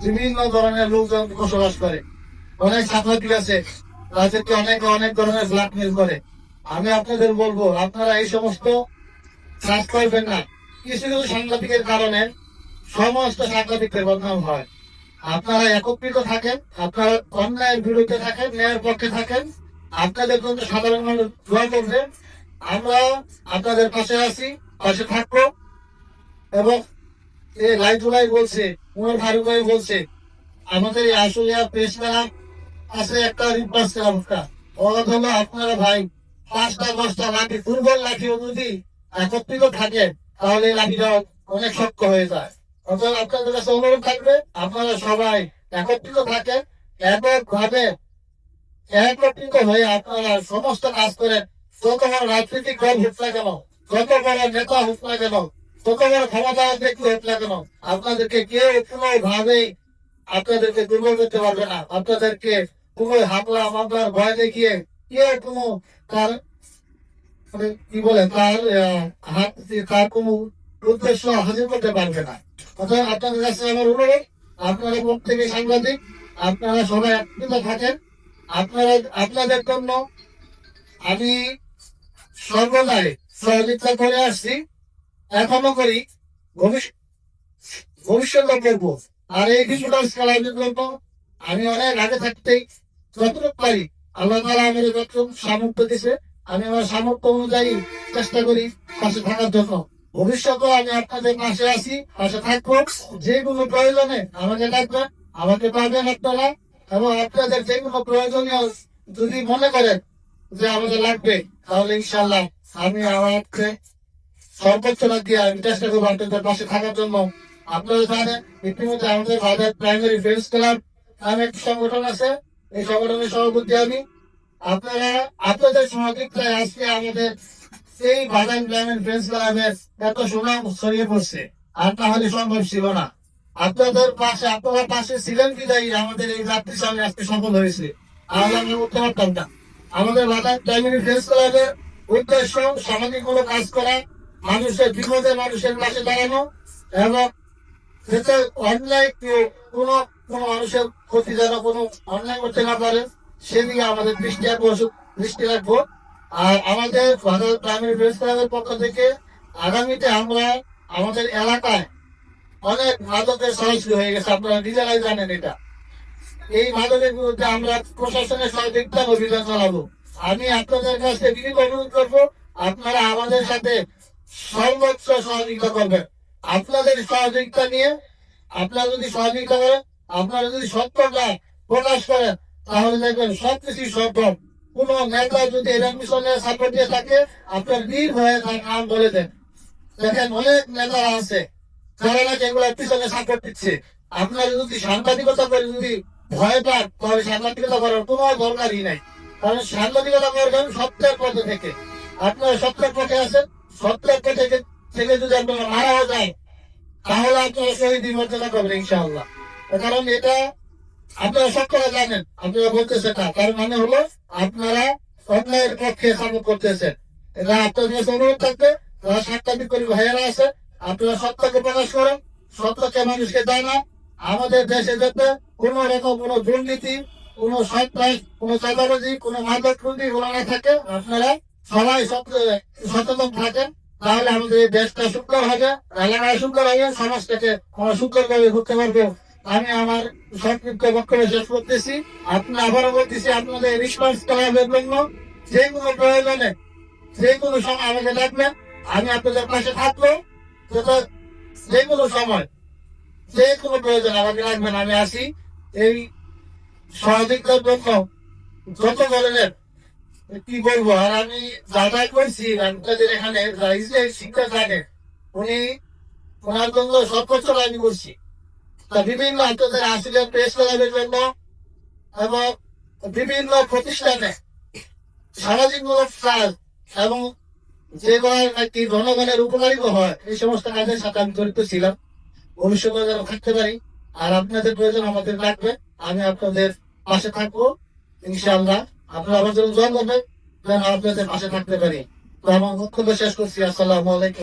বিভিন্ন ধরনের লোকজন বসবাস করে। অনেক সাংবাদিক আছে তাদেরকে অনেক অনেক ধরনের ব্ল্যাকমেল করে। আমি আপনাদের বলবো আপনারা এই সমস্ত কাজ করবেন না। কিছু কিছু সাংবাদিকের কারণে সমস্ত সাংবাদিকদের বদনাম হয়। আপনারা একত্রিত থাকেন, আপনারা অন্যায়ের বিরুদ্ধে থাকেন, ন্যায়ের পক্ষে থাকেন। আপনাদের জন্য সাধারণ মানুষ দোয়া করবেন। আমরা আপনাদের পাশে আছি, পাশে থাকবো। এবং এই লাইটুলাই বলছে, উমর ফারুক ভাই বলছে, আমাদের এই আশুলিয়া প্রেস ক্লাব আছে একটা রিপাস ক্লাব। ওরা হলো আপনারা ভাই 5টা 10টা লাঠি, দুর্বল লাঠিও যদি একত্রিত থাকে তাহলে এই লাঠিটা অনেক শক্ত হয়ে যায়। অর্থাৎ আপনাদের কাছে অনুরোধ থাকবে আপনারা সবাই একত্রিত থাকেন, এককভাবে একত্রিত হয়ে আপনারা সমস্ত কাজ করেন। যত বড় রাজনৈতিক দল হোক না কেন, যত বড় নেতা হোক না কেন, যত বড় ক্ষমতার ব্যক্তি হোক না কেন, আপনাদেরকে কেউ কোনো ভাবেই আপনাদেরকে দুর্বল করতে পারবে না। আপনাদেরকে কোনো হামলা মামলার ভয় দেখিয়ে কেউ কোনো তার কি বলে তার হাত তার কোনো উদ্দেশ্য হাজির করতে পারবে না। অর্থাৎ আপনাদের কাছে আমার অনুরোধ, আপনারা প্রত্যেকে সাংবাদিক, আপনারা সবাই একত্রিত থাকেন। আপনারা আপনাদের জন্য আমি সর্বদাই সহযোগিতা করে আসছি, এখনো করি, ভবিষ্যতে করবো। আর এই ডিজিটাল খেলার জন্য আমি অনেক আগে থাকতেই যতটুকু পারি আল্লাহ তাআলা আমাদের যত সামর্থ্য দিছে আমি আমার সামর্থ্য অনুযায়ী চেষ্টা করি পাশে থাকার জন্য। ভবিষ্যতেও আমি আপনাদের পাশে আছি, পাশে থাকবো। যে কোনো প্রয়োজনে আমাকে ডাকবেন, আমাকে পাবেন আপনারা। এবং আপনাদের যে কোনো প্রয়োজনীয় যদি মনে করেন যে আমাদের লাগবে, তাহলে ইনশাল্লাহ আমি আমাকে সর্বোচ্চ দিয়ে আমি চেষ্টা করবো আপনাদের পাশে থাকার জন্য। আপনারা জানেন ইতিমধ্যে আমাদের বাজার প্রাইমারি ফ্রেন্ডস ক্লাব নামে একটি সংগঠন আছে, এই সংগঠনের সভাপতি আমি। আপনারা আপনাদের সহযোগিতায় আজকে আমাদের এই বাজার প্রাইমারি ফ্রেন্ডস ক্লাবের এত সুনাম ছড়িয়ে পড়ছে, আর তাহলে সম্ভব ছিল না। আপনাদের পাশে আপনারা পাশে ছিলেন বিদায়ী আমাদের এই যাত্রী সামনে আজকে সফল হয়েছে। আর আমি উঠতে পারতাম না। আমাদের বাজার প্রাইমারি ফ্রেন্ডস ক্লাবের উদ্দেশ্য সামাজিক কোনো কাজ করা, মানুষের বিপদে মানুষের পাশে দাঁড়ানো, এবং যাতে অন্যায় কেউ কোনো কোনো মানুষের ক্ষতি যেন কোনো অন্যায় করতে না পারে সেদিকে আমাদের দৃষ্টি রাখবো। আর আমাদের প্রাইমারি ফ্রেন্ডস ক্লাবের পক্ষ থেকে আগামীতে আমরা আমাদের এলাকায় অনেক মাদকের সরাসরি হয়ে গেছে, আপনারা নিজেরাই জানেন এটা। এই মাদকের বিরুদ্ধে আমরা প্রশাসনের সহযোগিতা অভিযান চালাবো। আমি আপনাদের কাছে বিনীত অনুরোধ করবো আপনারা আমাদের সাথে সর্বোচ্চ সহযোগিতা করবেন। আপনাদের সহযোগিতা নিয়ে আপনারা যদি সহযোগিতা করেন, আপনারা যদি সত্যটা প্রকাশ করেন, তাহলে দেখবেন সবকিছু সম্ভব। কোন নেতা যদি এর মিশনে সাপোর্ট দিয়ে থাকে, আপনার বীর হয়ে তার নাম বলে দেন। দেখেন অনেক নেতারা আছে যারা নাকি এগুলোর পিছনে সাপোর্ট দিচ্ছে। আপনারা যদি সাংবাদিকতা করে যদি ভয় পান, তাহলে সাংবাদিকতা করার কোনো দরকারই নাই। কারণ সাংবাদিকতা করবেন সত্যের পথে থেকে। আপনারা সত্যের পথে আছেন, সত্যের পথে থেকে যদি আপনারা মারা যায়, তাহলে আপনারা শহীদ মর্যাদা করবেন ইনশাআল্লাহ। কারণ এটা আপনারা সকলে জানেন, আপনারা বলতেছেন না, তার মানে হলো আপনারা অন্যায়ের পক্ষে সাপোর্ট করতেছেন। এটা আপনাদের কাছে অনুরোধ থাকবে, যারা সাংবাদিক করি ভাইয়েরা আছে, আপনারা সত্যকে প্রকাশ করেন, সত্যকে মানুষকে জানান। আমাদের দেশে যাতে কোন রকম কোন দুর্নীতি, কোন সন্ত্রাস, কোন চাঁদাবাজি, কোন মাদক বন্দী এগুলো না থাকে। আপনারা সবাই সচেতন থাকেন, তাহলে আমাদের এই দেশটা সুন্দর হবে, এলাকায় সুন্দর হবে, সমাজটাকে আমরা সুন্দরভাবে ঘুরতে পারবো। আমি আমার সংক্ষিপ্ত বক্তব্য শেষ করতেছি। আপনি আবারও বলতেছি, আপনাদের রেসপন্স ক্লাবের জন্য যে কোনো প্রয়োজনে যে কোনো সময় আমাকে ডাকবেন, আমি আপনাদের পাশে থাকবো। যে কোনো সময় যে কোনো প্রয়োজন আমাকে রাখবেন, আমি আসি। এই সহযোগিতার জন্য যত ধরনের কি বলবো, আর আমি যাতায়াত করছি আপনাদের এখানে শিক্ষা থাকে, উনি ওনার জন্য সর্বোচ্চ আমি করছি। বিভিন্ন আপনাদের আসলে প্রেস ক্লাবের জন্য এবং বিভিন্ন প্রতিষ্ঠানে সামাজিকমূলক কাজ এবং যেগুলো নাকি জনগণের উপকারিত হয়, এই সমস্ত কাজের সাথে আমি জড়িত ছিলাম। ভবিষ্যতে যেন থাকতে পারি। আর আপনাদের প্রয়োজন আমাদের লাগবে, আমি আপনাদের পাশে থাকবো ইনশাআল্লাহ। আপনারা আমার জন্য দোয়া করবেন যেন আপনাদের পাশে থাকতে পারি। তো আমার বক্তব্য শেষ করছি। আসসালামু আলাইকুম।